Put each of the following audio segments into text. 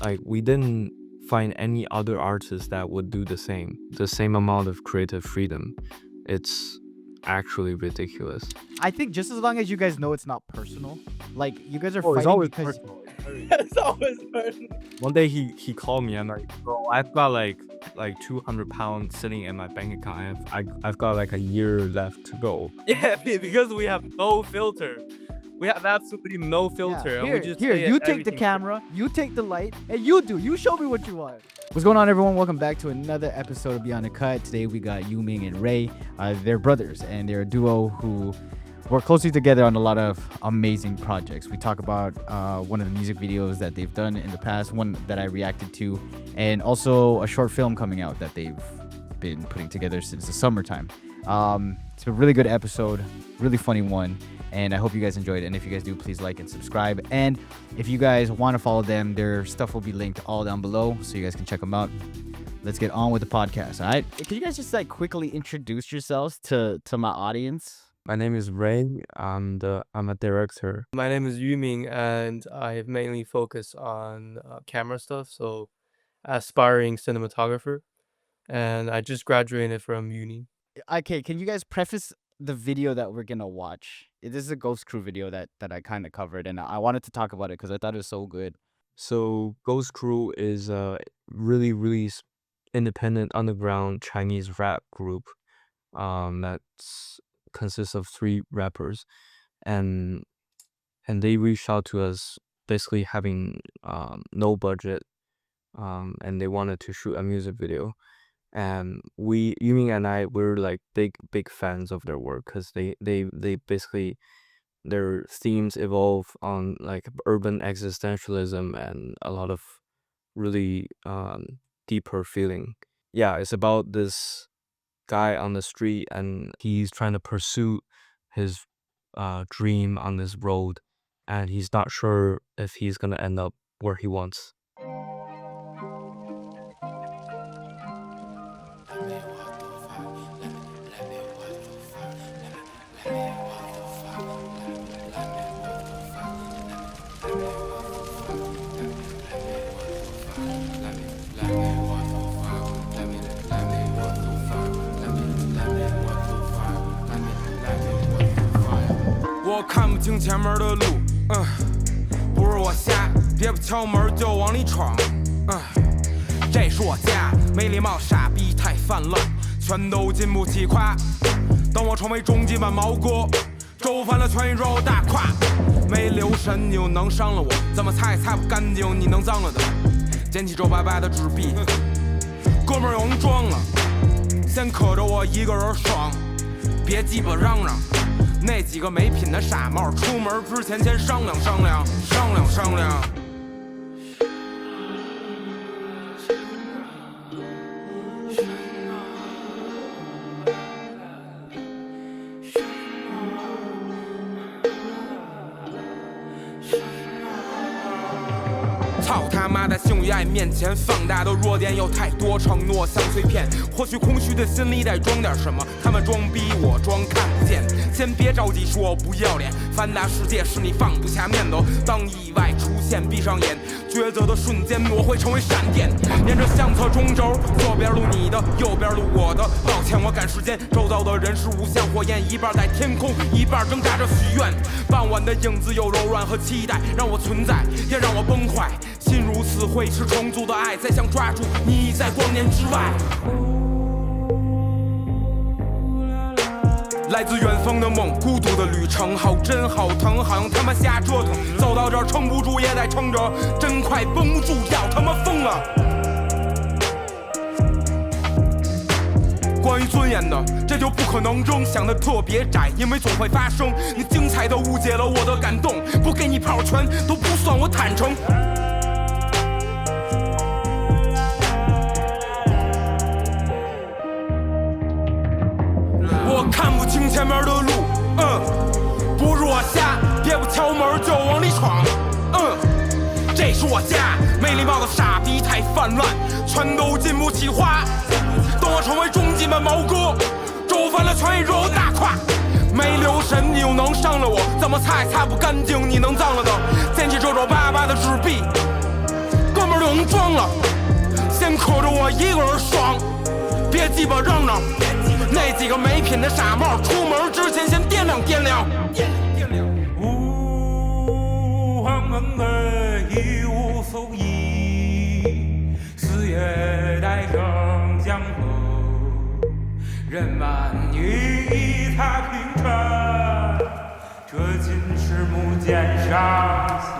Like we didn't find any other artist that would do the same amount of creative freedom. It's actually ridiculous. I think just as long as you guys know it's not personal, like you guys are Oh, it's fighting always because personal. It's always personal. One day he called me and like, bro, I've got like 200 pounds sitting in my bank account. I've got like a year left to go. Yeah, because we have no filter. We have absolutely no filter. Yeah. And we just Here, say you take the everything. camera, you take the light, and you show me what you want. What's going on, everyone? Welcome back to another episode of Beyond the Cut. Today we got Yu-Ming and Ray. They're brothers, and they're a duo who work closely together on a lot of amazing projects. We talk about one of the music videos that they've done in the past, one that I reacted to, and also a short film coming out that they've been putting together since the summertime. It's a really good episode, really funny one, and I hope you guys enjoyed it. And if you guys do, please like and subscribe. And if you guys want to follow them, their stuff will be linked all down below, so you guys can check them out. Let's get on with the podcast, all right? Can you guys just like quickly introduce yourselves to my audience? My name is Ray. I'm a director. My name is Yu-Ming, and I mainly focus on camera stuff, so aspiring cinematographer. And I just graduated from uni. Okay, can you guys preface the video that we're gonna watch? This is a Ghost Crew video that I kind of covered, and I wanted to talk about it because I thought it was so good. So Ghost Crew is a really independent underground Chinese rap group that consists of 3 rappers, and they reached out to us basically having no budget, and they wanted to shoot a music video. And Yu-Ming and I, we're like big fans of their work because they basically, their themes evolve on like urban existentialism and a lot of really deeper feeling. Yeah, it's about this guy on the street and he's trying to pursue his dream on this road, and he's not sure if he's gonna end up where he wants. 我看不清前面的路，不是我瞎，别不敲门就往里闯，这是我家，没礼貌傻逼太泛滥，全都经不起夸。当我成为终极版毛哥，周翻了全宇宙大胯，没留神你又能伤了我，怎么擦也擦不干净你能脏了的，捡起皱巴巴的纸币，哥们儿有人装了，先可着我一个人爽，别鸡巴嚷嚷。 那几个没品的傻帽，出门之前先商量商量，商量商量。 操他妈的性与爱面前放大的弱点有太多，承诺像碎片，或许空虚的心里得装点什么。他们装逼，我装看不见。先别着急说不要脸，繁大世界是你放不下面子。当意外出现，闭上眼，抉择的瞬间我会成为闪电。沿着相册中轴，左边路你的，右边路我的。抱歉，我赶时间，周遭的人是无限火焰，一半在天空，一半挣扎着许愿。傍晚的影子有柔软和期待，让我存在，也让我崩坏。 心如死灰，是重组的爱，再想抓住你在光年之外。来自远方的梦，孤独的旅程，好真好疼，好像他妈瞎折腾。走到这儿撑不住也得撑着，真快绷不住，要他妈疯了。关于尊严的，这就不可能扔，想的特别窄，因为总会发生。你精彩的误解了我的感动，不给你炮拳都不算我坦诚。 我看不清前面的路，不是我瞎，别不敲门就往里闯，这是我家，没礼貌的傻逼太泛滥，全都进不起花。等我成为终极版毛哥，周翻了全宇宙大胯，没留神你又能伤了我，怎么擦也擦不干净你能脏了的，捡起皱皱巴巴的纸币，哥们儿有能装了，先扣着我一个人爽，别鸡巴嚷嚷。那几个没品的傻帽，出门之前先掂量掂量。一无所依，四月带上江河，人满于太平川，这尽是木剑上写。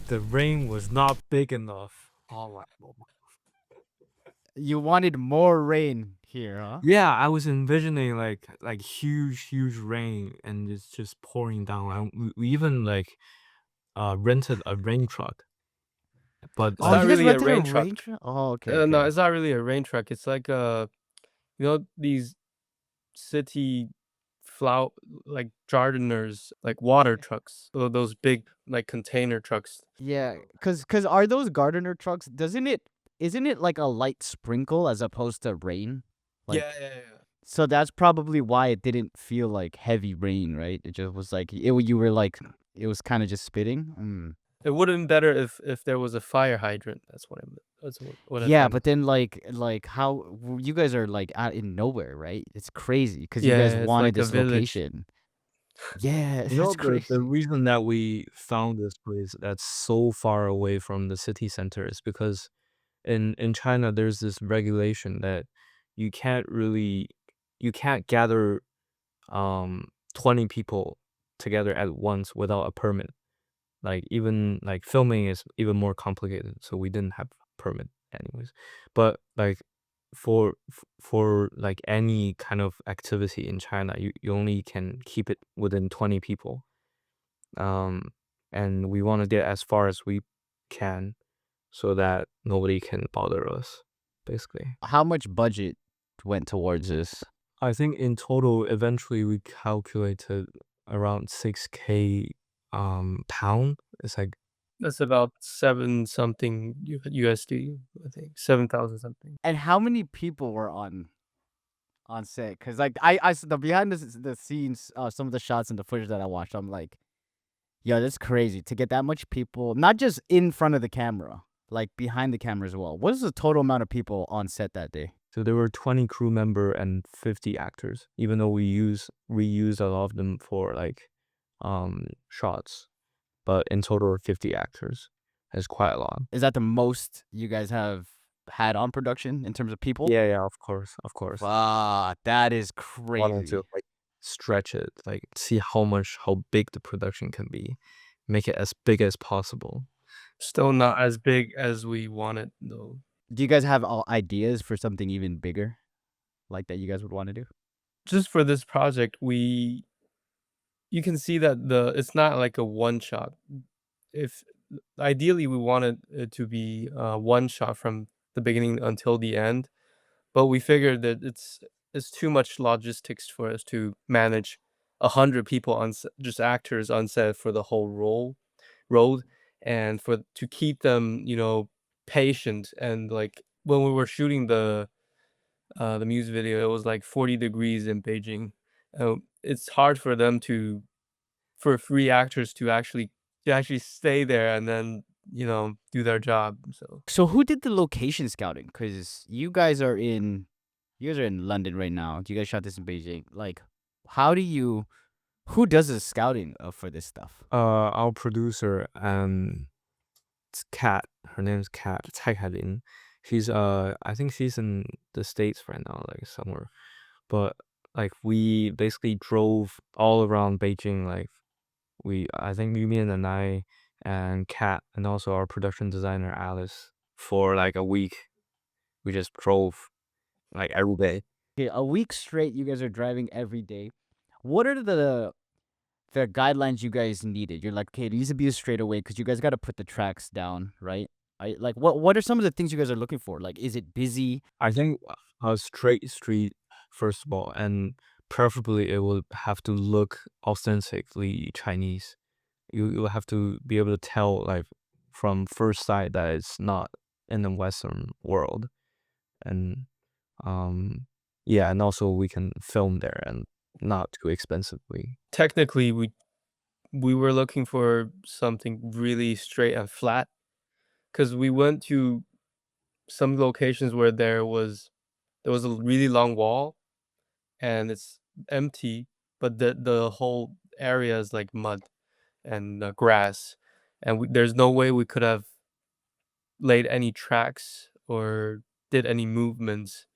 The rain was not big enough. Oh my god. You wanted more rain here, huh? Yeah, I was envisioning like huge rain and it's just pouring down. We even like rented a rain truck. But It's Oh, not you guys really a rented rain truck. Oh, okay. No, okay. it's not really a rain truck. It's like these city flower like gardeners, like water trucks. Those big like container trucks. Yeah, cause are those gardener trucks? Isn't it like a light sprinkle as opposed to rain? Like, Yeah. so that's probably why it didn't feel like heavy rain, right? It just was like you were like it was kind of just spitting. It would have been better if there was a fire hydrant. That's what I meant. That's what I Yeah, meant. but then like how you guys are like out in nowhere, right? It's crazy because you Yeah, guys it's wanted like a this village. location. Yeah, you know that's crazy. the reason that we found this place that's so far away from the city center is because in China there's this regulation that you can't gather 20 people together at once without a permit. Like even like filming is even more complicated, so we didn't have permit anyways. But like for like any kind of activity in China, you only can keep it within 20 people. And we want to get as far as we can so that nobody can bother us, basically. How much budget went towards this? I think in total, eventually we calculated around 6K pound. It's like That's about 7 something USD, I think. 7,000 something. And how many people were on set? Because like I the behind the scenes, some of the shots and the footage that I watched, I'm like, yo, that's crazy to get that much people, not just in front of the camera, like behind the camera as well. What is the total amount of people on set that day? so there were 20 crew member and 50 actors, even though we reused a lot of them for like shots, but in total 50 actors. It's quite a lot. Is that the most you guys have had on production in terms of people? Yeah, of course. Wow, that is Wanting crazy. to like stretch it, like see how big the production can be, make it as big as possible. Still not as big as we wanted though. Do you guys have ideas for something even bigger, like that you guys would want to do? Just for this project, you can see that it's not like a one shot. If ideally we wanted it to be one shot from the beginning until the end, but we figured that it's too much logistics for us to manage 100 people on just actors on set for the whole road, and to keep them patient. And like when we were shooting the music video, it was like 40 degrees in Beijing. It's hard for them for 3 actors to actually stay there and then do their job. So who did the location scouting? Because you guys are in London right now. You guys shot this in Beijing. Like, who does the scouting for this stuff? Our producer it's Kat. Her name's Kat. Cai Kailin. She's I think she's in the States right now, like somewhere. But like we basically drove all around Beijing. Like I think Yu-Ming and I and Kat and also our production designer Alice for like a week. We just drove like every day. Okay, a week straight, you guys are driving every day. What are the guidelines you guys needed? You're like, okay, it needs to be a straightaway because you guys got to put the tracks down, right? Like, what are some of the things you guys are looking for? Like, is it busy? I think a straight street first of all, and preferably it will have to look authentically Chinese. You have to be able to tell like from first sight that it's not in the Western world, and and also we can film there and not too expensively. Technically, we were looking for something really straight and flat because we went to some locations where there was a really long wall and it's empty, but the whole area is like mud and grass, and there's no way we could have laid any tracks or did any movements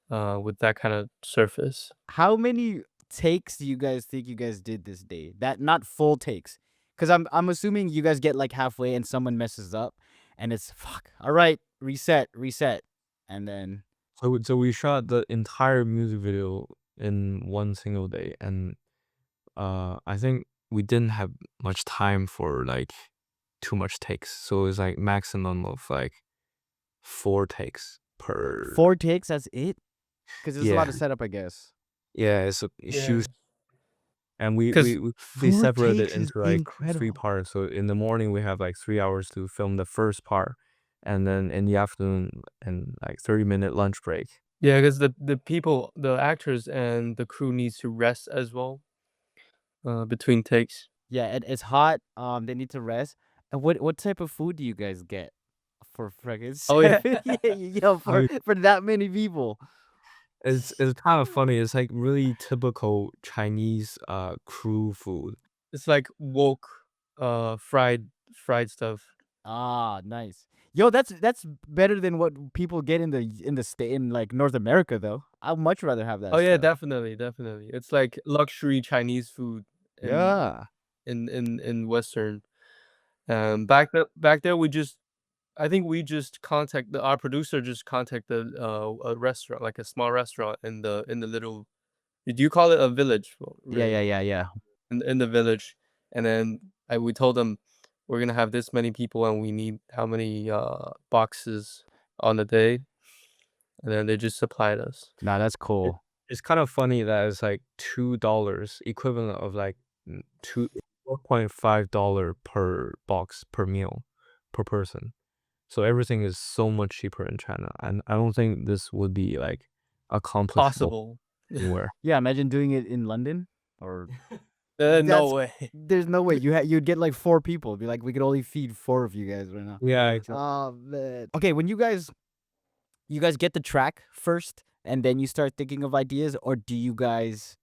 with that kind of surface. How many takes do you guys think you guys did this day? That not full takes, because I'm assuming you guys get like halfway and someone messes up, and it's fuck. All right, reset, and then So we shot the entire music video in one single day, and I think we didn't have much time for like too much takes. So it was like maximum of like 4 takes per. 4 takes. That's it, because there's a lot Yeah, of setup, I guess. yeah. It's a Yeah, huge, and we 'cause they 4 separated takes is into like 3 incredible. parts. So in the morning we have like 3 hours to film the first part, and then in the afternoon and like 30-minute lunch break. yeah, because the people, the actors and the crew needs to rest as well between takes. Yeah, it's hot. They need to rest. And what type of food do you guys get for freaking Oh yeah, 7? Yeah, yo, I mean, for that many people. it's kind of funny. It's like really typical Chinese crew food. it's like woke fried stuff. Ah, nice. Yo, that's better than what people get in the state in like North America though. I'd much rather have that Oh yeah, stuff. definitely. It's like luxury Chinese food in Yeah. in Western. Back there, I think we just our producer just contacted a restaurant, like a small restaurant in the little. Do you call it a village, Yeah, Ray? yeah, yeah, yeah. In the village, and then we told them we're gonna have this many people and we need how many boxes on the day, and then they just supplied us. Nah, that's It, cool. it's kind of funny that it's like $2 equivalent of like two $4.5 per box per meal per person. So everything is so much cheaper in China, and I don't think this would be like accomplishable Possible. anywhere. Yeah, imagine doing it in London or No that's way. there's no way you'd get like 4 people. Be like, we could only feed 4 of you guys right now. Yeah, exactly. Oh man. Okay, when you guys get the track first and then you start thinking of ideas, or do you guys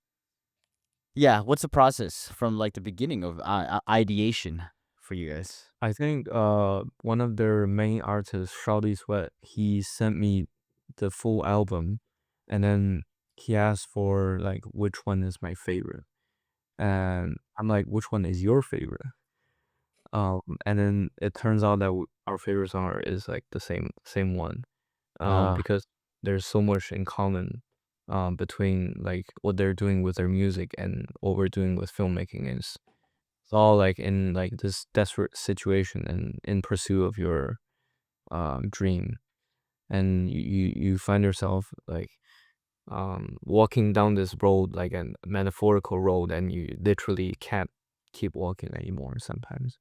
yeah, what's the process from like the beginning of ideation for you guys? I think one of their main artists, Shawty Sweat, he sent me the full album, and then he asked for like which one is my favorite, and I'm like, which one is your favorite? And then it turns out that our favorite song is like the same one, Uh because there's so much in common, between like what they're doing with their music and what we're doing with filmmaking. It's all like in like this desperate situation and in pursuit of your dream, and you find yourself like walking down this road, like a metaphorical road, and you literally can't keep walking anymore sometimes.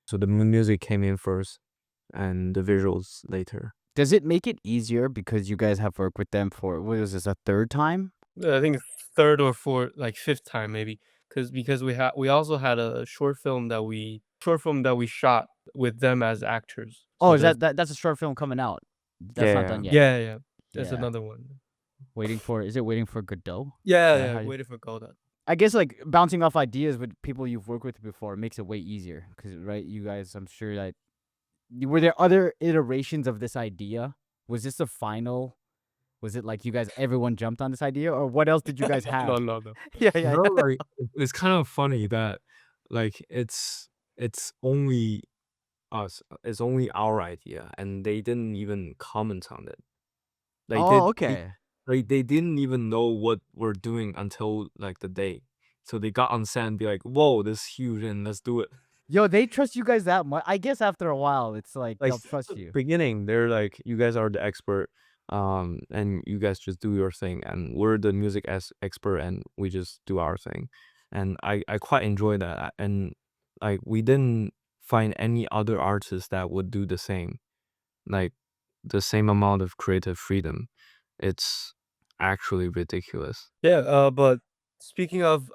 So the music came in first and the visuals later. does it make it easier because you guys have worked with them for what was this, a third time? I think third or fourth, like fifth time maybe, because we also had a short film that we shot with them as actors. Oh, So is that's a short film coming out? That's not Yeah. done yet. yeah, there's Yeah. another one. Is it waiting for Godot? Yeah, Yeah, how you- waiting for Godot. I guess like bouncing off ideas with people you've worked with before makes it way easier because right, you guys, I'm sure that were there other iterations of this idea? Was this the final? Was it like you guys everyone jumped on this idea, or what else did you guys have? No. Yeah, yeah. No, like it's kind of funny that like it's only us, it's only our idea, and they didn't even comment on it. Like Oh, they okay. like they didn't even know what we're doing until like the day. So they got on set and be like, "Whoa, this is huge, and let's do it." Yo, they trust you guys that much. I guess after a while, it's like Like they'll trust you. beginning, they're like, "You guys are the expert, and you guys just do your thing, and we're the music as expert, and we just do our thing." And I quite enjoy that, and like we didn't find any other artist that would do the same, like the same amount of creative freedom. It's actually ridiculous. Yeah, but speaking of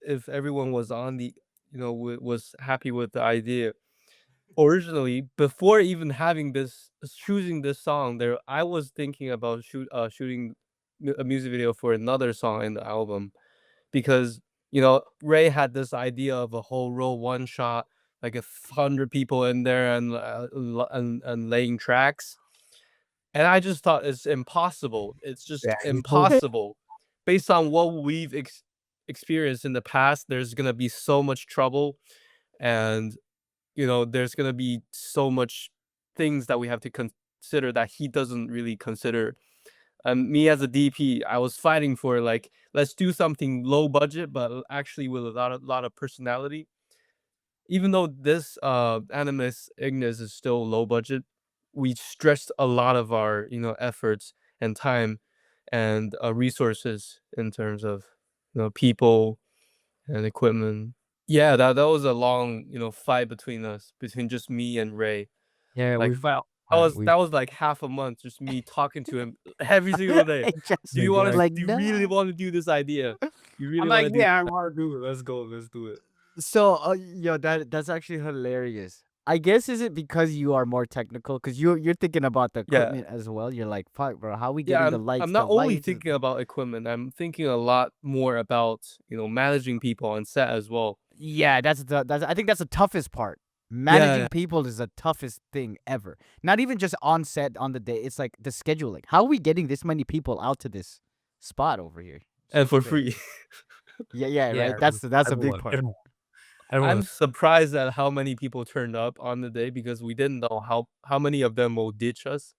if everyone was on the was happy with the idea. Originally, before even having this choosing this song, there I was thinking about shooting a music video for another song in the album because Ray had this idea of a whole row one shot, like 100 people in there and and laying tracks, and I just thought it's impossible. It's just Yeah, he told impossible. Based on what we've experienced in the past, there's gonna be so much trouble, and there's gonna be so much things that we have to consider that he doesn't really consider. Me as a DP, I was fighting for like let's do something low budget, but actually with a lot of personality. Even though this Animus Ignis is still low budget, we stretched a lot of our efforts and time and resources in terms of people and equipment. Yeah, that was a long fight between us, between just me and Ray. yeah, Like we felt that that was we that was like half a month, just me talking to him every single day. Just Do you be want to? like, like, Do you really no. want to do this idea? You I'm really want like, to do? yeah, I want to do it. Let's go. Let's do it. So, yo, that's actually hilarious. I guess is it because you are more technical? Because you're thinking about the Yeah, equipment as well. You're like, fuck, bro, how we yeah. getting the I'm lights, not the only lights? thinking about equipment. I'm thinking a lot more about managing people on set as well. Yeah, that's I think that's the toughest part. Yeah, Managing people is the toughest thing ever. Not even just on set on the day. It's like the scheduling. How are we getting this many people out to this spot over here? and So for crazy. free. Yeah, Yeah, right. That's a big everyone, part. everyone, I'm everyone. surprised at how many people turned up on the day because we didn't know how many of them will ditch us.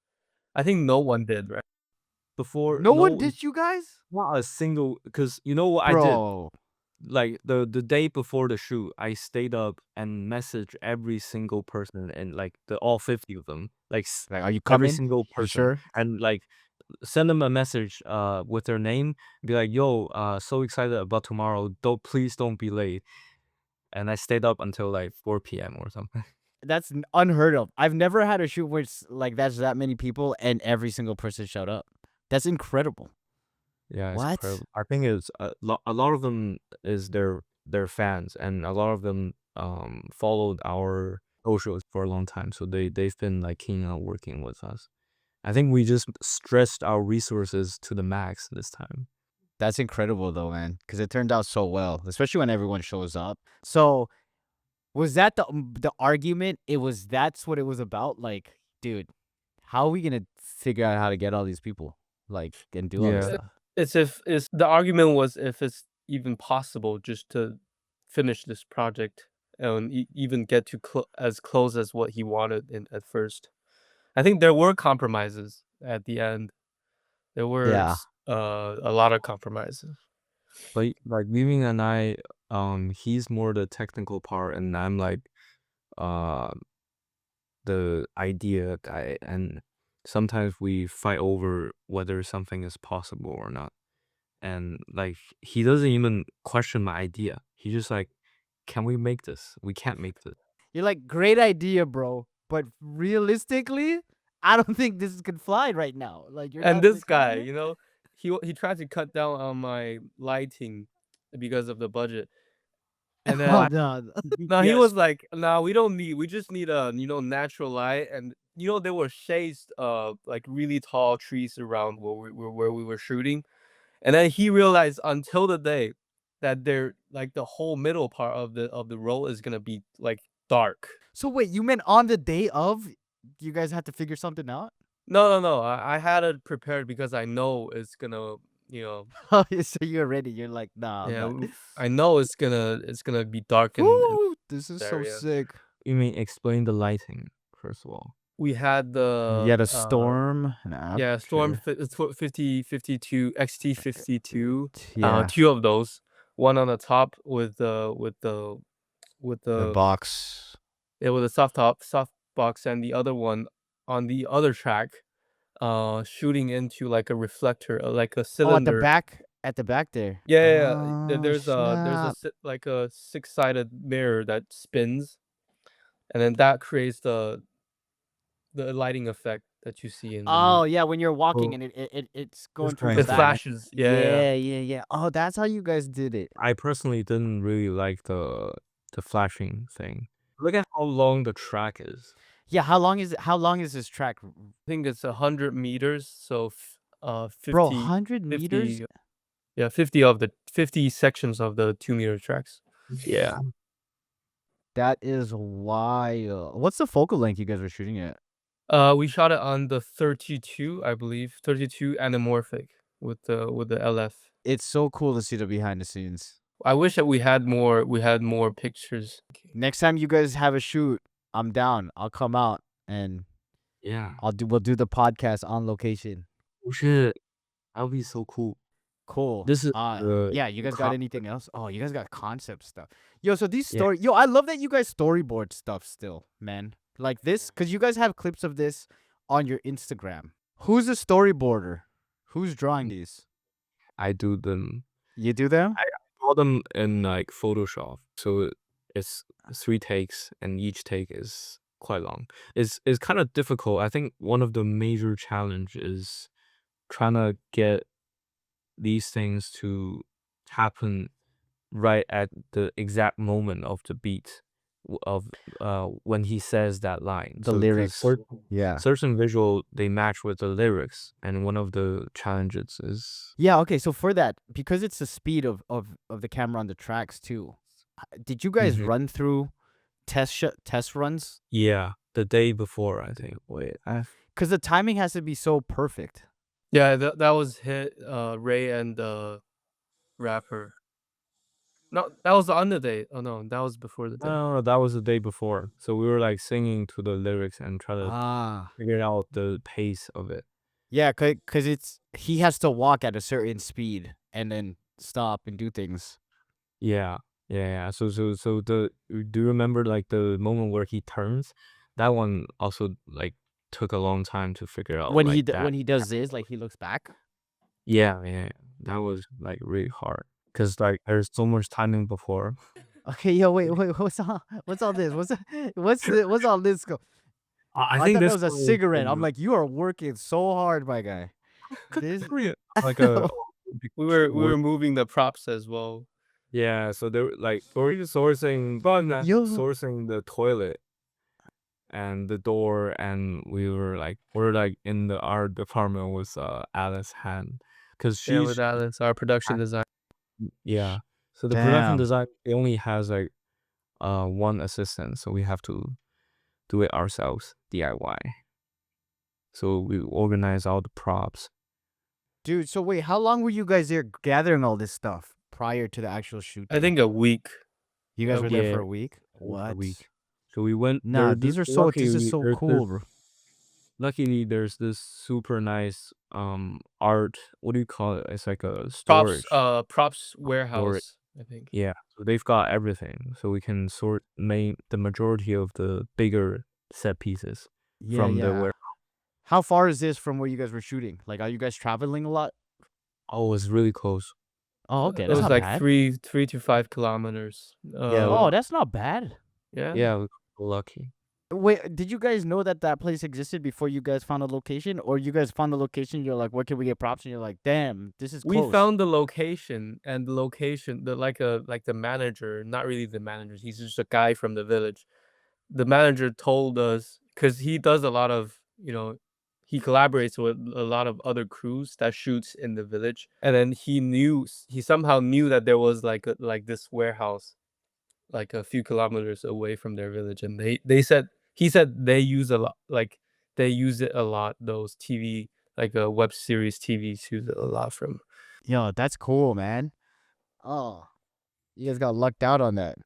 I think no one did, right? Before No one no, ditched you guys, not a single. Because you know what I did? bro. Like the day before the shoot, I stayed up and messaged every single person and like all 50 of them, like Like, are you every coming? single You person, sure? and like send them a message with their name, be like, yo, so excited about tomorrow. Please don't be late. And I stayed up until like 4 p.m. or something. That's unheard of. I've never had a shoot where it's like that's that many people and every single person showed up. That's incredible. Yeah, it's What? incredible. I think it's a lot of them is their fans, and a lot of them followed our socials for a long time, so they've been like keen on working with us. I think we just stressed our resources to the max this time. That's incredible though, man, because it turned out so well, especially when everyone shows up. So was that the argument? That's what it was about. Like, dude, how are we gonna figure out how to get all these people, like, and do all this Yeah. stuff? It's the argument was if it's even possible just to finish this project and even get to as close as what he wanted at first. I think there were compromises at the end. There were Yeah. a lot of compromises. But like Yu-Ming and I, he's more the technical part, and I'm like, uh, the idea guy. And sometimes we fight over whether something is possible or not. And like, he doesn't even question my idea. He just like, can we make this? We can't make this. You're like, great idea, bro, but realistically, I don't think this could fly right now. Like, you're And not this the guy, kind. he tried to cut down on my lighting because of the budget. And Oh then no. no, he Yes. was like, "No, we just need a, natural light." And there were shades of like really tall trees around where we were shooting. And then he realized until the day that they're like the whole middle part of the roll is gonna be like dark. So wait, you meant on the day of, you guys had to figure something out? No. I had it prepared because I know it's gonna, Oh, so you're ready. You're like, nah, I'm yeah, not. I know it's gonna be dark in Woo, this is this so area. sick. You mean explain the lighting first of all? We had You had a storm, an yeah, Storm aperture. 5052 XT52. Yeah, Two of those. One on the top with the the box. with a soft box, and the other one on the other track, shooting into like a reflector, like a Oh, cylinder. at the back there. Yeah. Oh, There's a snap. like a six-sided mirror that spins, and then that creates the lighting effect that you see in the movie. Oh, yeah, when you're walking Well, and it's going trying towards the It to back. flashes. Yeah. Yeah. Oh, that's how you guys did it. I personally didn't really like the the flashing thing. Look at how long the track is. Yeah, how long is this track? I think it's 100 meters, so Bro, 50, 100 meters? 50, yeah, 50 sections of the 2-meter tracks. Yeah. That is wild. What's the focal length you guys were shooting at? We shot it on the 32, I believe, 32 anamorphic with the LF. It's so cool to see the behind the scenes. I wish that we had more pictures. Next time you guys have a shoot, I'm down. I'll come out and Yeah. we'll do the podcast on location. Oh shit. That would be so cool. Cool. This is yeah, you guys got con- anything else? Oh, you guys got concept stuff. Yo, so these Yeah. story yo, I love that you guys storyboard stuff still, man. Like this, because you guys have clips of this on your Instagram. Who's the storyboarder? Who's drawing these? I do them. You do them? I draw them in like Photoshop. So it's 3 takes and each take is quite long. It's kind of difficult. I think one of the major challenge is trying to get these things to happen right at the exact moment of the beat of when he says that line. The 'cause lyrics. Yeah. certain visual they match with the lyrics, and one of the challenges is Yeah, okay. So for that, because it's the speed of the camera on the tracks too. Did you guys Mhm. run through test runs? the day before, I think. Wait, Because the timing has to be so perfect. Yeah, that was Ray and the rapper. No, that was on the day. Oh no, that was before the day. no, that was the day before. So we were like singing to the lyrics and try to Ah. figure out the pace of it. Yeah, because he has to walk at a certain speed and then stop and do things. Yeah. So do you remember like the moment where he turns? That one also like took a long time to figure out. When like, that. when he does this, like he looks back. Yeah. That was like really hard because like there's so much timing before. Okay, yo, wait, what's all this? What's all this? I think thought this that was a cigarette. I'm like, you are working so hard, my guy. This like a We were moving the props as well. yeah. So they were like we're sourcing sourcing the toilet and the door, and we're like in the art department with Alice Han because Yeah, she's with Alice, our production design. yeah. So the production Damn. design it only has like one assistant, so we have to do it ourselves, DIY. So we organize all the props. Dude, so wait, how long were you guys there gathering all this stuff prior to the actual shoot? I think a week. You guys were there yeah, for a week? A What? week. So we went. Nah, these are so this is so there's- cool, bro. Luckily, there's this super nice art. What do you call it? It's like a Props storage. props warehouse, I think. Yeah, so they've got everything, so we can sort the majority of the bigger set pieces from the warehouse. How far is this from where you guys were shooting? Like, are you guys traveling a lot? Oh, it's really close. Oh, okay, It that's was not like bad. 3 to 5 kilometers. Oh, that's not bad. Yeah. Yeah, we got lucky. Wait, did you guys know that place existed before you guys found a location, or you guys found the location? You're like, where can we get props? And you're like, damn, this is We close. found the location, and the manager, not really the manager, he's just a guy from the village. The manager told us, because he does a lot of, he collaborates with a lot of other crews that shoots in the village, and then he somehow knew that there was like this warehouse like a few kilometers away from their village, and he said they use a lot, like they use it a lot, those TV, like a web series TVs use it a lot from. Yo, that's cool, man. Oh, you guys got lucked out on that.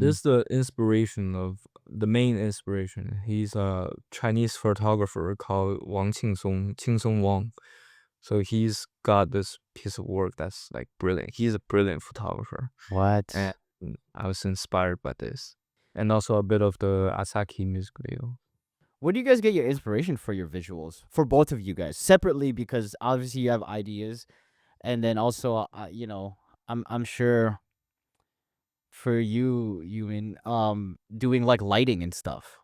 This is the inspiration of the main inspiration. He's a Chinese photographer called Qing Wang. So he's got this piece of work that's like brilliant. He's a brilliant photographer. What? And I was inspired by this. And also a bit of the Asaki music video. Where do you guys get your inspiration for your visuals? For both of you guys, separately, because obviously you have ideas, and then also, I'm sure for you, doing like lighting and stuff.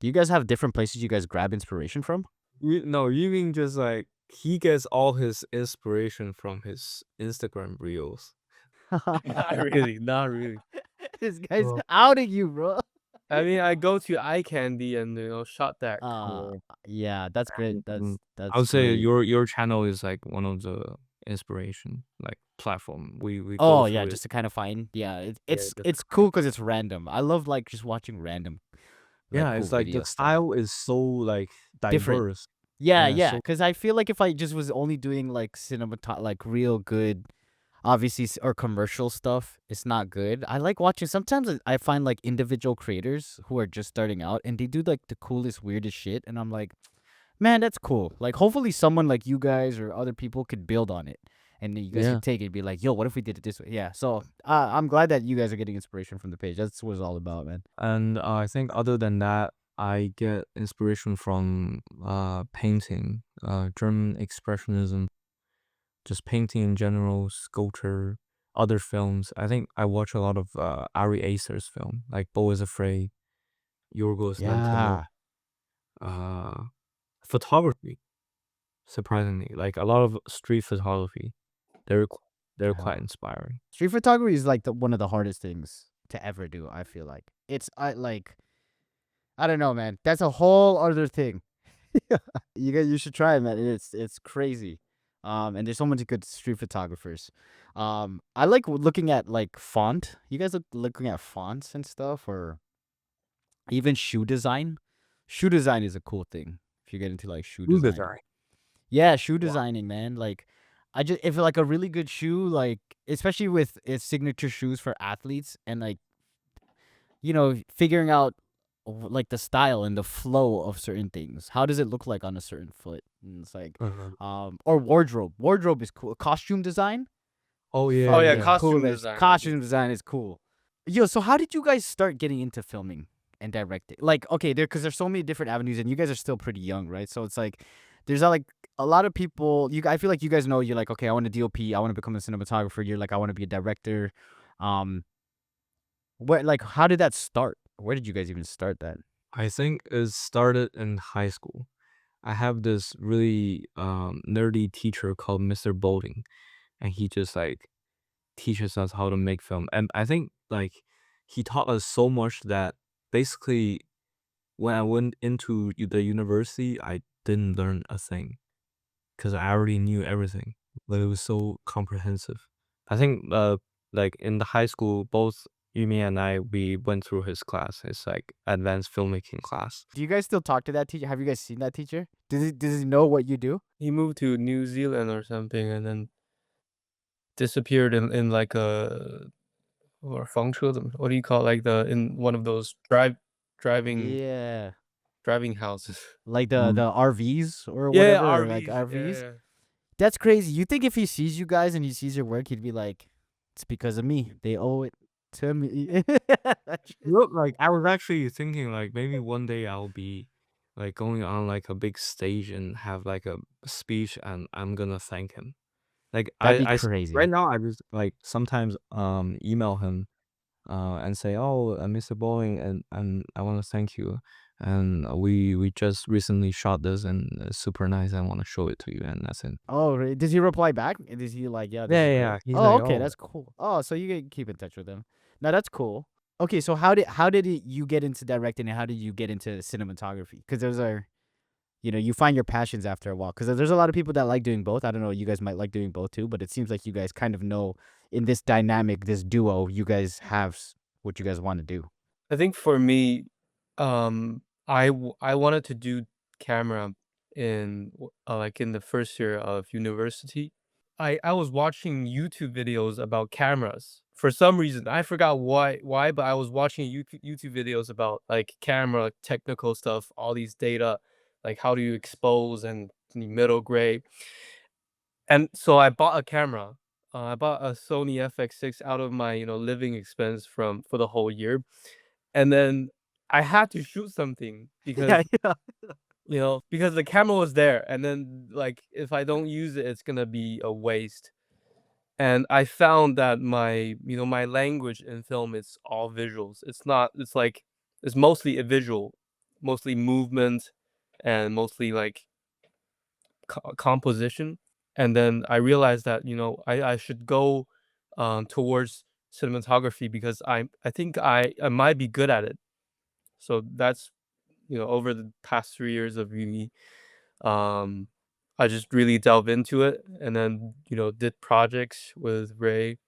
Do you guys have different places you guys grab inspiration from? No, Yu-Ming just like he gets all his inspiration from his Instagram reels. Not really. This guy's Well, outing you, bro. I mean, I go to eye candy and shot deck. Uh, yeah. yeah, that's great. Mm, I That's would say great. your channel is like one of the inspiration like platform. We go Oh yeah, through it. just to kind of find. Yeah, Yeah, just it's cool because it's random. I love like just watching random like yeah. cool It's like the video stuff. style is so like Different. diverse. Yeah, Yeah, yeah. so Because I feel like if I just was only doing like like real good, obviously, or commercial stuff, it's not good. I like watching. Sometimes I find like individual creators who are just starting out and they do like the coolest, weirdest shit, and I'm like, man, that's cool. Like, hopefully, someone like you guys or other people could build on it, and then you guys yeah. could take it and be like, yo, what if we did it this way? Yeah. So I'm glad that you guys are getting inspiration from the page. That's what it's all about, man. And I think other than that, I get inspiration from painting, German expressionism, just painting in general, sculpture, other films. I think I watch a lot of Ari Aster's film, like Beau is Afraid, Yorgos Lanthimos, Yeah. uh, photography. Surprisingly, like a lot of street photography, they're qu- they're Yeah. quite inspiring. Street photography is like one of the hardest things to ever do. I feel like I don't know, man. That's a whole other thing. You should try it, man. It's crazy. And there's so many good street photographers. I like looking at like font. You guys looking at fonts and stuff, or even shoe design. Shoe design is a cool thing if you get into like shoe Ooh, design. design. Yeah, shoe Wow. designing, man. Like, I just if like a really good shoe, like especially with its signature shoes for athletes, and like figuring out like the style and the flow of certain things. How does it look like on a certain foot? And it's like, Uh-huh. or wardrobe. Wardrobe is cool. Costume design, Oh yeah, Oh yeah, fucking yeah. costume cool. As design. costume design is cool. Yo, so how did you guys start getting into filming and directing? Like, okay, because there's so many different avenues, and you guys are still pretty young, right? So it's like, there's like a lot of people. I feel like you guys know you're like, okay, I want to DOP, I want to become a cinematographer. You're like, I want to be a director. Um, how did that start? Where did you guys even start that? I think it started in high school. I have this really nerdy teacher called Mr. Bolding, and he just like teaches us how to make film. And I think like he taught us so much that basically when I went into the university, I didn't learn a thing because I already knew everything. But it was so comprehensive. I think like in the high school, both Yumi and I we went through his class. It's like advanced filmmaking class. Do you guys still talk to that teacher? Have you guys seen that teacher? Does he know what you do? He moved to New Zealand or something, and then disappeared in like a or 房车 what do you call like in one of those driving Yeah. driving houses. Like Mm. the RVs or Yeah, whatever, or like RVs. RVs. Yeah. That's crazy. You think if he sees you guys and he sees your work, he'd be like, "It's because of me. They owe it to me." Look, like I was actually thinking like maybe one day I'll be like going on like a big stage and have like a speech and I'm gonna thank him. Like That'd be right crazy. now I just like sometimes email him and say, "Oh, Mr. Bowling, and I want to thank you. And we just recently shot this and it's super nice. I want to show it to you." And that's it. Oh, does he reply back? Is he like, "Yeah, this Yeah, is yeah, great"? yeah. He's Oh, like, okay, "Oh, that's cool. Oh, so you can keep in touch with him. Now that's cool. Okay, so how did you get into directing, and how did you get into cinematography? Because those are, you find your passions after a while. Because there's a lot of people that like doing both. I don't know, you guys might like doing both too, but it seems like you guys kind of know in this dynamic, this duo, you guys have what you guys want to do. I think for me, I wanted to do camera like in the first year of university. I was watching YouTube videos about cameras. For some reason, I forgot why, but I was watching YouTube videos about like camera technical stuff, all these data, like how do you expose and the middle gray. And so I bought a camera. I bought a Sony FX6 out of my living expense for the whole year, and then I had to shoot something Yeah, because yeah. because the camera was there, and then like if I don't use it, it's gonna be a waste. And I found that my language in film is all visuals. It's not. It's like it's mostly a visual, mostly movement, and mostly like composition. And then I realized that I should go towards cinematography because I think I might be good at it. So that's, over the past 3 years of uni, um, I just really delve into it and then, did projects with Ray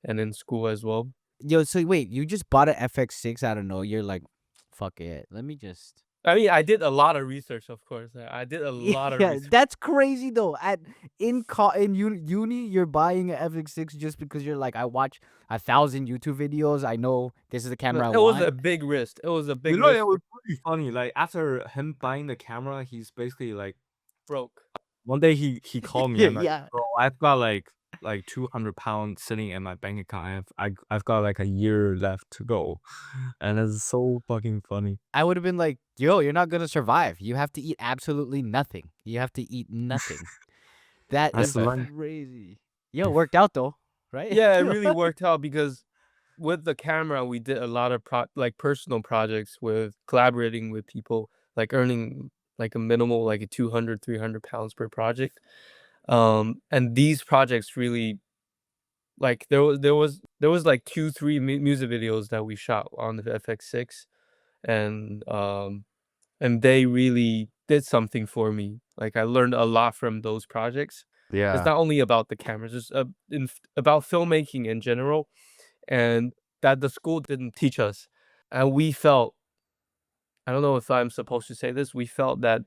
and in school as well. Yo, so wait, you just bought an FX6 out of nowhere. You're like, fuck it. Let me just. I mean, I did a lot of research, of course. I did a lot of Yeah, research. that's crazy though. In uni, you're buying an FX6 just because you're like, I watch 1,000 YouTube videos. I know this is the camera I It was a want. big risk. It was a You big know, it risk. was pretty funny. Like after him buying the camera, he's basically like Broke. one day he called me Yeah, and like, yeah. bro, I've got like 200 pounds sitting in my bank account. I've got like a year left to go, and it's so fucking funny. I would have been like, yo, you're not gonna survive. You have to eat absolutely nothing. You have to eat nothing. That That's is the line. crazy. Yo, it worked out though, right? Yeah, it really worked out because with the camera, we did a lot of personal projects with collaborating with people, like earning like a minimal, like a 200, 300 pounds per project. And these projects really, like there was like 2, 3 music videos that we shot on the FX6, and they really did something for me. Like I learned a lot from those projects. It's Yeah. not only about the cameras, it's about filmmaking in general, and that the school didn't teach us. And we felt, I don't know if I'm supposed to say this, we felt that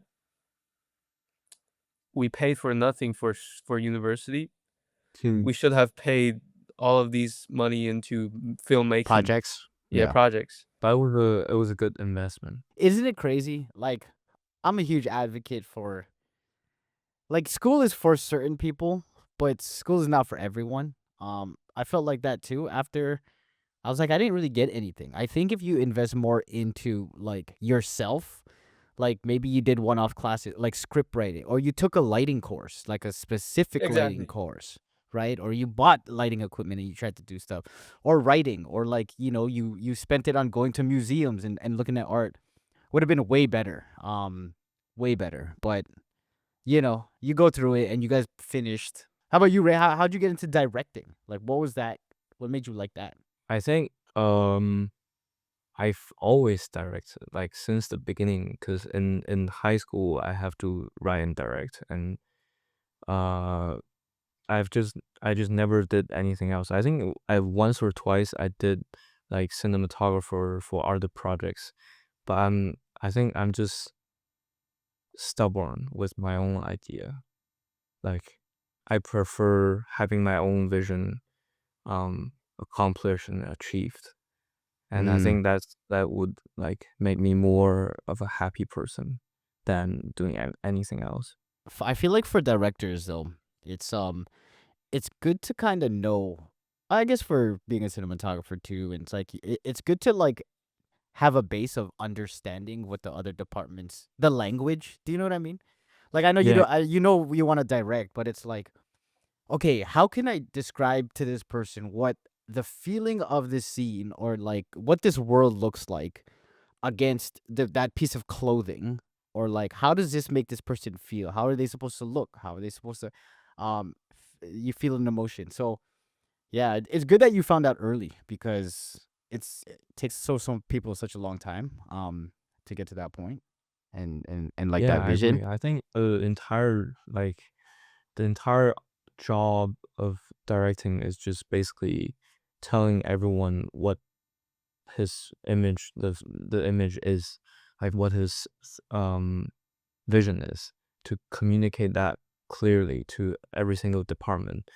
we paid for nothing for university. Hmm. We should have paid all of these money into filmmaking. Projects. Yeah, projects. But it was a good investment. Isn't it crazy? Like, I'm a huge advocate for, like, school is for certain people, but school is not for everyone. I felt like that too after I was like, I didn't really get anything. I think if you invest more into like yourself, like maybe you did one-off classes like script writing, or you took a lighting course, like a specific lighting Exactly. course, right? Or you bought lighting equipment and you tried to do stuff, or writing, or like, you spent it on going to museums and looking at art, would have been way better. Way better. But you go through it and you guys finished. How about you, Ray? How'd you get into directing? Like, what was that? What made you like that? I think I've always directed like since the beginning because in high school I have to write and direct, and uh I just never did anything else. I think I once or twice I did like cinematographer for other projects, but I think I'm just stubborn with my own idea. Like I prefer having my own vision accomplished and achieved. And I think that would like make me more of a happy person than doing anything else. I feel like for directors though, it's good to kind of know. I guess for being a cinematographer too, and it's like it's good to like have a base of understanding what the other departments, the language. Do you know what I mean? Like I know you Yeah, don't, you want to direct, but it's like, okay, how can I describe to this person what the feeling of this scene or like what this world looks like against that piece of clothing, or like how does this make this person feel? How are they supposed to look? How are they supposed to you feel an emotion? So yeah, it's good that you found out early because it takes some people such a long time to get to that point and like yeah, that I vision. agree. I think the entire job of directing is just basically telling everyone what his image the image is, like what his vision is, to communicate that clearly to every single department.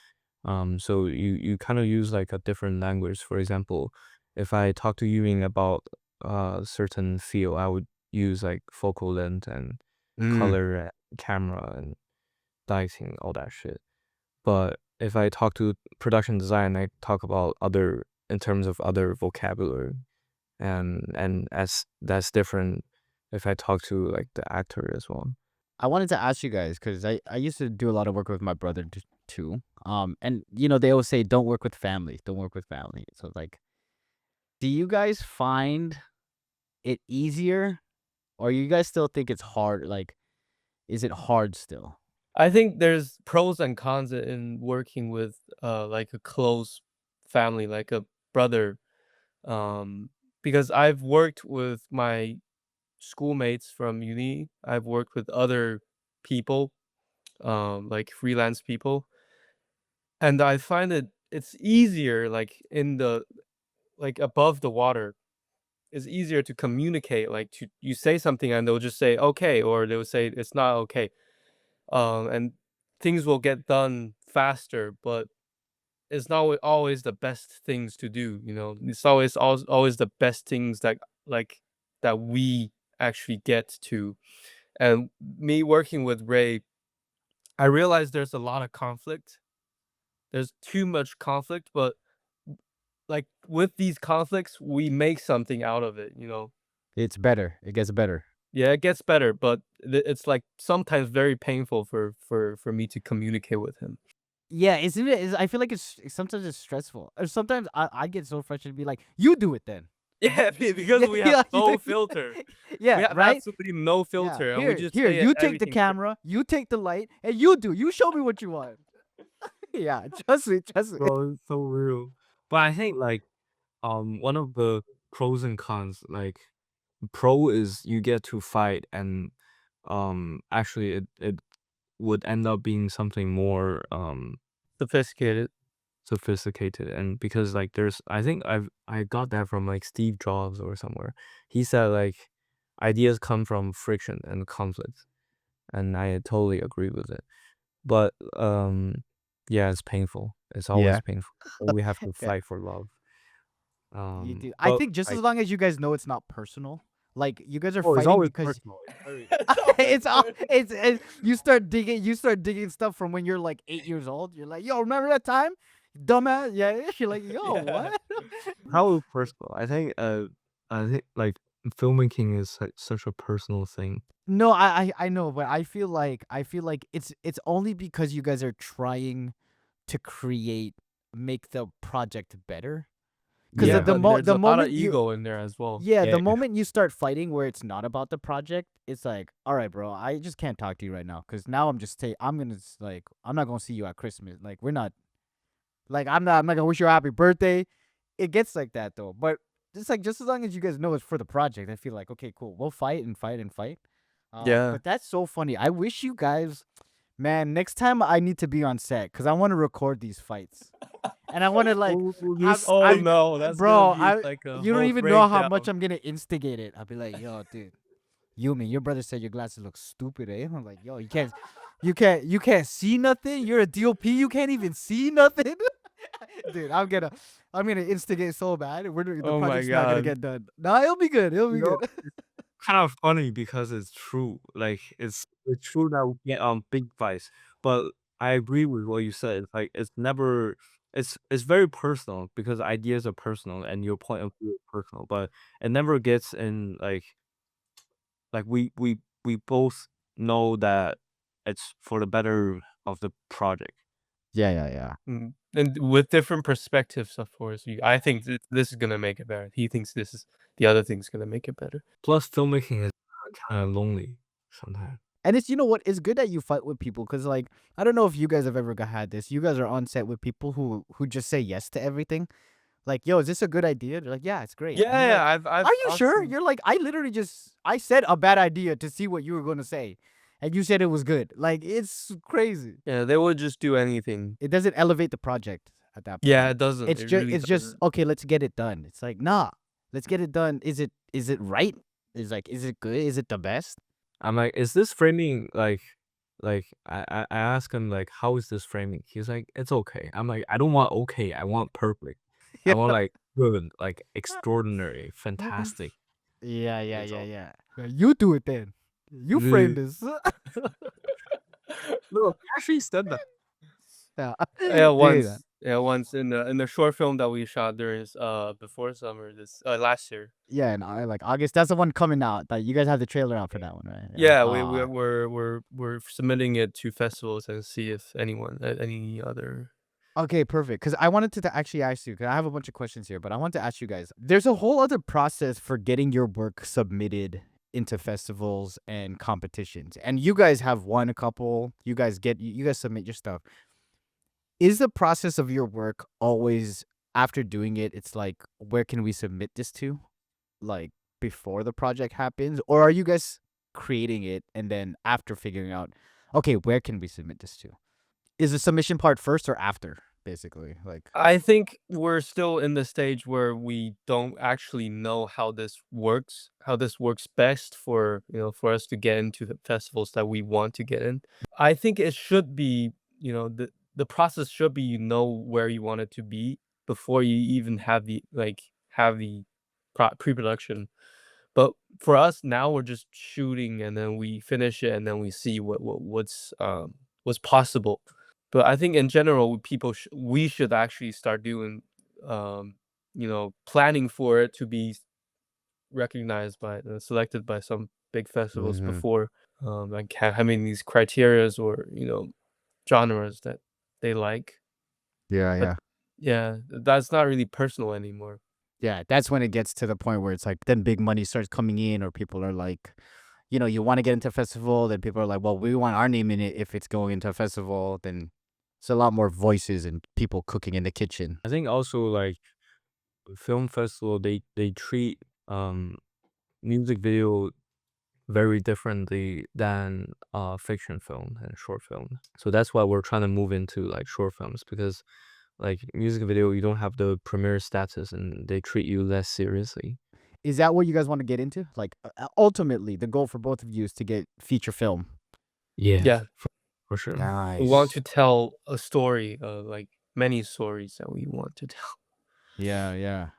So you kind of use like a different language. For example, if I talk to Yu-Ming about certain field, I would use like focal length and color and camera and lighting, all that shit. But if I talk to production design, I talk about other in terms of other vocabulary, and as that's different if I talk to like the actor as well. I wanted to ask you guys because I used to do a lot of work with my brother too. And they always say don't work with family, don't work with family. So like, do you guys find it easier, or you guys still think it's hard? Like, is it hard still? I think there's pros and cons in working with like a close family, like a brother, because I've worked with my schoolmates from uni. I've worked with other people, like freelance people, and I find it's easier, like in the like above the water. It's easier to communicate. Like you say something and they'll just say okay, or they'll say it's not okay, and things will get done faster. But it's not always the best things to do. It's always the best things that like that we actually get to. And me working with Ray, I realized there's a lot of conflict. There's too much conflict, but like with these conflicts, we make something out of it. It's better. It gets better. Yeah, it gets better, but it's like sometimes very painful for me to communicate with him. Yeah, isn't it? I feel like sometimes it's stressful. Or sometimes I get so frustrated to be like, you do it then. Yeah, because we have no filter. We Yeah, have right? absolutely no filter, and we just Here, say you take the everything. camera, you take the light, and you show me what you want. Yeah, trust me. Bro, it's so real. But I think like one of the pros and cons, like pro is you get to fight, and actually it would end up being something more Sophisticated. sophisticated. And because like I think I got that from like Steve Jobs or somewhere. He said like ideas come from friction and conflict, and I totally agree with it. But yeah, it's painful. It's always Yeah. painful. We have to Yeah. fight for love. You do. I But think just as long as you guys know it's not personal, like you guys are oh, it's fighting always because personal. it's you start digging stuff from when you're like 8 years old. You're like, yo, remember that time, dumbass? Yeah, you're like, yo, Yeah. what? How personal? I think like filmmaking is such a personal thing. No, I know, but I feel like it's only because you guys are trying to make the project better. Because Yeah, the but mo there's the a lot of moment you ego in there as well. yeah, Yeah. the moment you start fighting where it's not about the project, it's like, all right, bro, I just can't talk to you right now because now I'm gonna like I'm not gonna see you at Christmas. Like we're not like I'm not gonna wish you a happy birthday. It gets like that though, but just like just as long as you guys know it's for the project, I feel like okay, cool, we'll fight and fight and fight. Yeah. But that's so funny. I wish you guys, man, next time I need to be on set because I want to record these fights. And I want to like, No, that's bro, gonna be like a you don't whole even know how breakdown. much I'm gonna instigate it. I'll be like, yo, dude, Yu-Ming, your brother said your glasses look stupid, eh? I'm like, yo, you can't see nothing. You're a DOP, you can't even see nothing, dude. I'm gonna instigate so bad. The Oh my project's not gonna God. get done. Nah, it'll be good. It'll be You know, good. kind of funny because it's true. Like it's true that we get big fights. But I agree with what you said. It's like it's never it's very personal because ideas are personal and your point of view is personal. But it never gets in like we both know that it's for the better of the project. Yeah. Mm. And with different perspectives, of course. I think this is gonna make it better. He thinks the other thing's gonna make it better. Plus, filmmaking is kind of lonely sometimes. And it's, you know what? It's good that you fight with people because, like, I don't know if you guys have ever had this. You guys are on set with people who just say yes to everything. Like, yo, is this a good idea? They're like, yeah, it's great. And you're like, Yeah, I've are you sure? often- You're like, I literally I said a bad idea to see what you were going to say. And you said it was good. Like, it's crazy. Yeah, they would just do anything. It doesn't elevate the project at that point. Yeah, it doesn't. It's It just, really just, doesn't. okay, let's get it done. It's like, nah, let's get it done. Is it right? Is it good? Is it the best? I'm like, is this framing I ask him like, how is this framing? He's like, it's okay. I'm like, I don't want okay, I want perfect. I want like good, like extraordinary, fantastic. Yeah. That's all. You do it then. You frame this. No, he actually said that. Yeah. Yeah, once in the short film that we shot during before summer last year. Yeah, and I like August. That's the one coming out. That you guys have the trailer out for that one, right? Yeah, Aw. we're submitting it to festivals and see if any other. Okay, perfect. Because I wanted to actually ask you, because I have a bunch of questions here, but I want to ask you guys. There's a whole other process for getting your work submitted into festivals and competitions, and you guys have won a couple. You guys submit your stuff. Is the process of your work always after doing it, it's like, where can we submit this to? Like before the project happens? Or are you guys creating it and then after figuring out, okay, where can we submit this to? Is the submission part first or after, basically? Like, I think we're still in the stage where we don't actually know how this works best for, for us to get into the festivals that we want to get in. I think it should be, the process should be, where you want it to be before you even have the pre-production. But for us now, we're just shooting and then we finish it and then we see what's possible. But I think in general, we should actually start doing, planning for it to be recognized by selected by some big festivals mhm. before, like having these criterias or genres that they like. Yeah, But yeah. yeah, that's not really personal anymore. Yeah, that's when it gets to the point where it's like then big money starts coming in, or people are like, you want to get into a festival, then people are like, well, we want our name in it if it's going into a festival, then it's a lot more voices and people cooking in the kitchen. I think also like film festival, they treat music video very differently than fiction film and short film. So that's why we're trying to move into like short films, because like music video you don't have the premiere status and they treat you less seriously. Is that what you guys want to get into? Like, ultimately, the goal for both of you is to get feature film. Yeah, Yeah, for sure. we want Nice. to tell a story, like many stories that we want to tell. Yeah, yeah.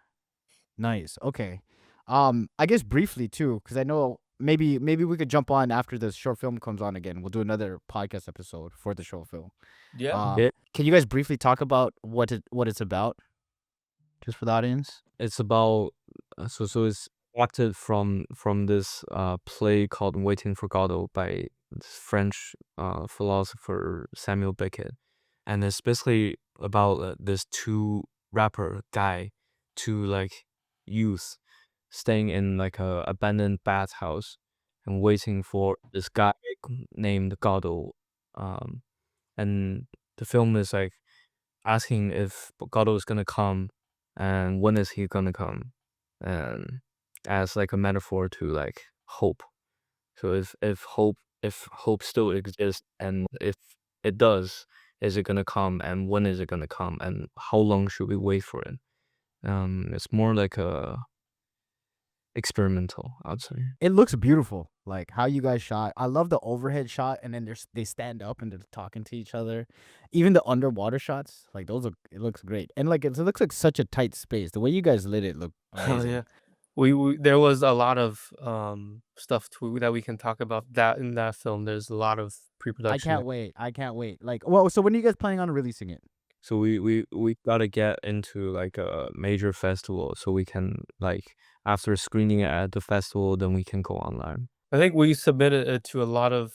Nice. Okay. I guess briefly too, because I know maybe we could jump on after the short film comes on again. We'll do another podcast episode for the short film. Yeah. Yeah, Can you guys briefly talk about what it's about, just for the audience? it's about so it's adapted from this play called Waiting for Godot by this French philosopher Samuel Beckett, and it's basically about this two rapper guy, two like youth staying in like a abandoned bathhouse and waiting for this guy named Godot, um, and the film is like asking if Godot is gonna come and when is he gonna come, and as like a metaphor to like hope. So if hope still exists, and if it does, is it gonna come and when is it gonna come and how long should we wait for it? It's more like a experimental, I'd say. It looks beautiful, like how you guys shot. I love the overhead shot, and then they stand up and they're talking to each other. Even the underwater shots, like those look. It looks great, and like it looks like such a tight space. The way you guys lit it looked Oh amazing. yeah. We there was a lot of stuff that we can talk about that in that film. There's a lot of I pre-production. can't wait. I can't wait. Like, well, so when are you guys planning on releasing it? So we gotta get into like a major festival so we can like after screening it at the festival, then we can go online. I think we submitted it to a lot of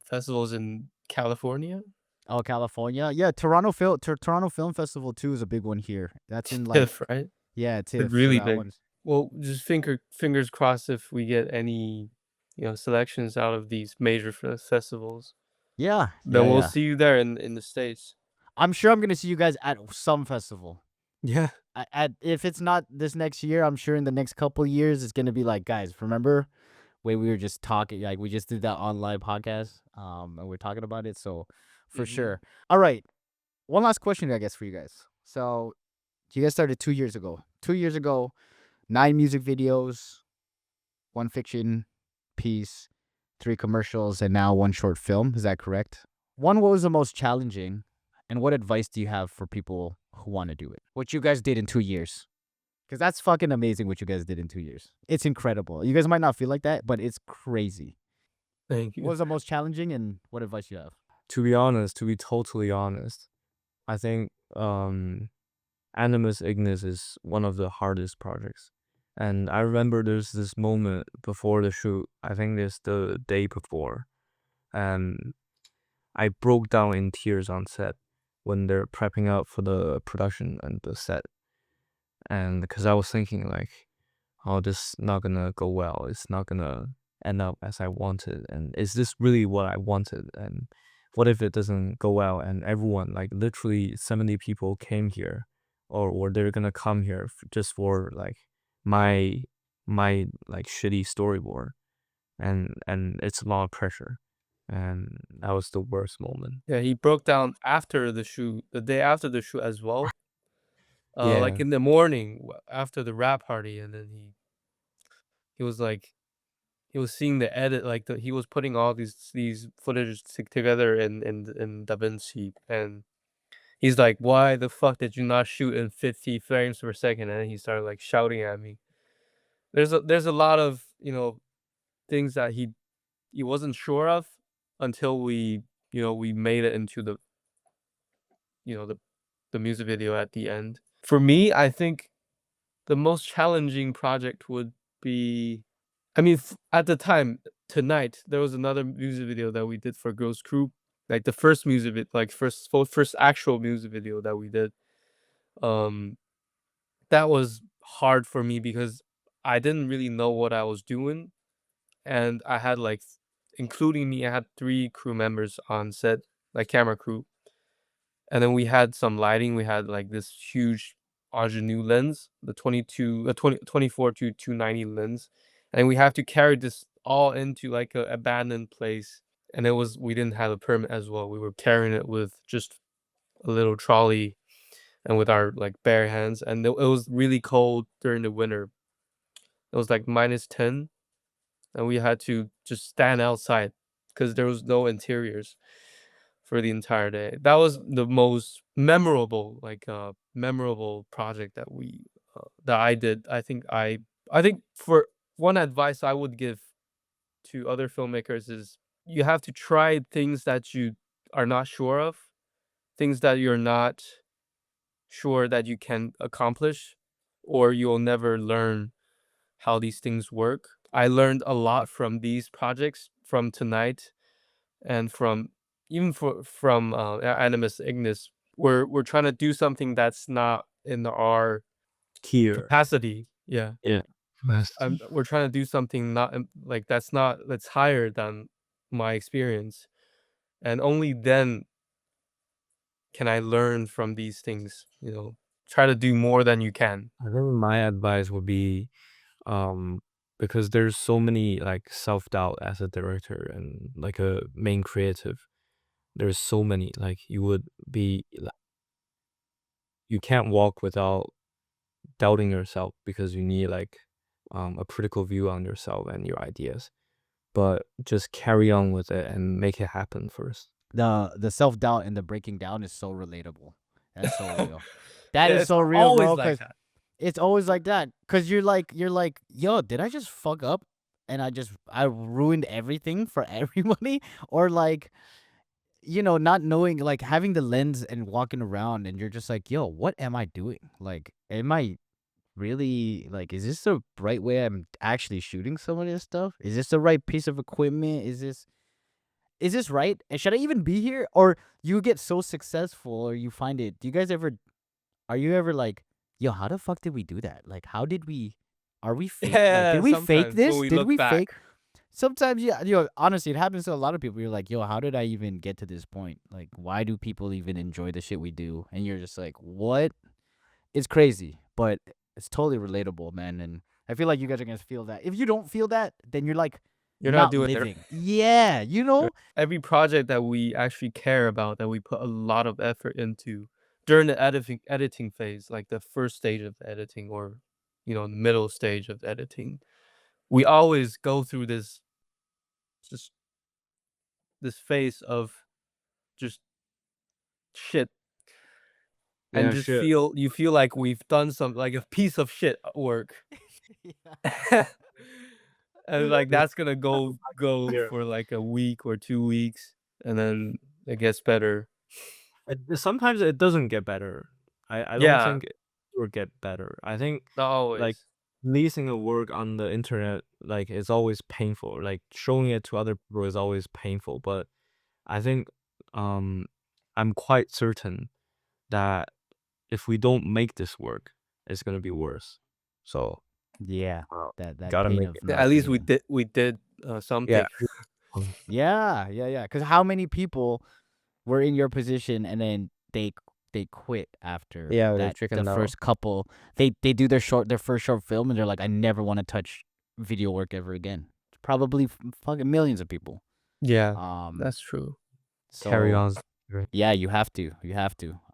festivals in California. Oh, California. Yeah, Toronto Film Festival too is a big one here. That's in like TIFF, right? yeah, It's TIFF. So really that big. one's Well, just fingers crossed if we get any, selections out of these major festivals. yeah, Then yeah, we'll yeah. see you there in the States. I'm sure I'm gonna see you guys at some festival. Yeah. At if it's not this next year, I'm sure in the next couple years it's gonna be like, guys, remember when we were just talking, like we just did that online podcast, and we're talking about it. So for Mhm. sure. All right, one last question, I guess, for you guys. So you guys started 2 years ago. 2 years ago, 9 music videos, 1 fiction piece, 3 commercials, and now 1 short film. Is that correct? What was the most challenging, and what advice do you have for people who want to do it? What you guys did in 2 years? Because that's fucking amazing what you guys did in 2 years. It's incredible. You guys might not feel like that, but it's crazy. Thank What you. was the most challenging, and what advice you have? To be honest, to be totally honest, I think Animus Ignis is one of the hardest projects. And I remember there's this moment before the shoot, I think it's the day before, and I broke down in tears on set when they're prepping out for the production and the set. And because I was thinking like, oh, this is not gonna go well. It's not gonna end up as I wanted. And is this really what I wanted? And what if it doesn't go well? And everyone, like literally 70 people came here or they're gonna come here just for like my like shitty storyboard, and it's a lot of pressure, and that was the worst moment. Yeah, he broke down after the shoot, the day after the shoot as well. Like Yeah, in the morning after the rap party, and then he was like he was seeing the edit, like he was putting all these footage together in DaVinci, and he's like, "Why the fuck did you not shoot in 50 frames per second?" And then he started like shouting at me. There's a lot of things that he wasn't sure of until we made it into the you know the music video at the end. For me, I think the most challenging project would be, I mean, at the time, Tonight, there was another music video that we did for Girls Crew, like the first music vid like, first actual music video that we did. Um, that was hard for me because I didn't really know what I was doing, and I had, like, including me, I had 3 crew members on set, like, camera crew. And then we had some lighting. We had like this huge ingenue lens, the 24 to 290 lens. And we have to carry this all into like a abandoned place. And we didn't have a permit as well. We were carrying it with just a little trolley and with our like bare hands. And it was really cold during the winter. It was like -10. And we had to just stand outside because there was no interiors for the entire day. That was the most memorable, memorable project that I did. I think for one advice I would give to other filmmakers is you have to try things that you are not sure of, things that you're not sure that you can accomplish, or you'll never learn how these things work. I learned a lot from these projects, from Tonight, and from even from Animus Ignis. We're trying to do something that's not in our here. capacity. Yeah, Yeah. we're trying to do something not like that's higher than my experience, and only then can I learn from these things. Try to do more than you can. I think my advice would be, um, because there's so many like self-doubt as a director and like a main creative. There's so many like you can't walk without doubting yourself because you need like a critical view on yourself and your ideas. But just carry on with it and make it happen first. The self-doubt and the breaking down is so relatable. That's so real. That Yeah, is it's so real, always bro, like because that. it's always like that. Because you're like, yo, did I just fuck up and I ruined everything for everybody? Or like, not knowing, like having the lens and walking around and you're just like, yo, what am I doing? Like, am I really, like, is this the right way I'm actually shooting some of this stuff? Is this the right piece of equipment? Is this right? And should I even be here? Or you get so successful or you find it. Are you ever like, yo, how the fuck did we do that? Like, how did we, are we fake? Like, Yeah, did we fake sometimes when this? we Did look we back. fake? Sometimes, yeah, honestly, it happens to a lot of people. You're like, yo, how did I even get to this point? Like, why do people even enjoy the shit we do? And you're just like, what? It's crazy, but it's totally relatable, man. And I feel like you guys are gonna feel that. If you don't feel that, then you're like You're not not doing it. living. Yeah, Every project that we actually care about, that we put a lot of effort into during the editing phase, like the first stage of editing, or the middle stage of editing, we always go through just this phase of just shit, and Yeah, just shit. you feel like we've done some like a piece of shit work. And like that's gonna go Yeah. for like a week or 2 weeks, and then it gets better. Sometimes it doesn't get better. I don't Yeah, think it will get better. I think not like always. releasing a work on the internet like is always painful. Like showing it to other people is always painful. But I think um I'm quite certain that if we don't make this work, it's gonna be worse. So yeah. uh, That gotta pain make of it. not At least we being. did Yeah. something. Yeah. Because how many people were in your position and then they quit after Yeah, they're that. chickened The out. first couple, they do their first short film, and they're like, I never want to touch video work ever again. Probably fucking millions of people. Yeah, Um, that's true. so Carry on. yeah, you have to.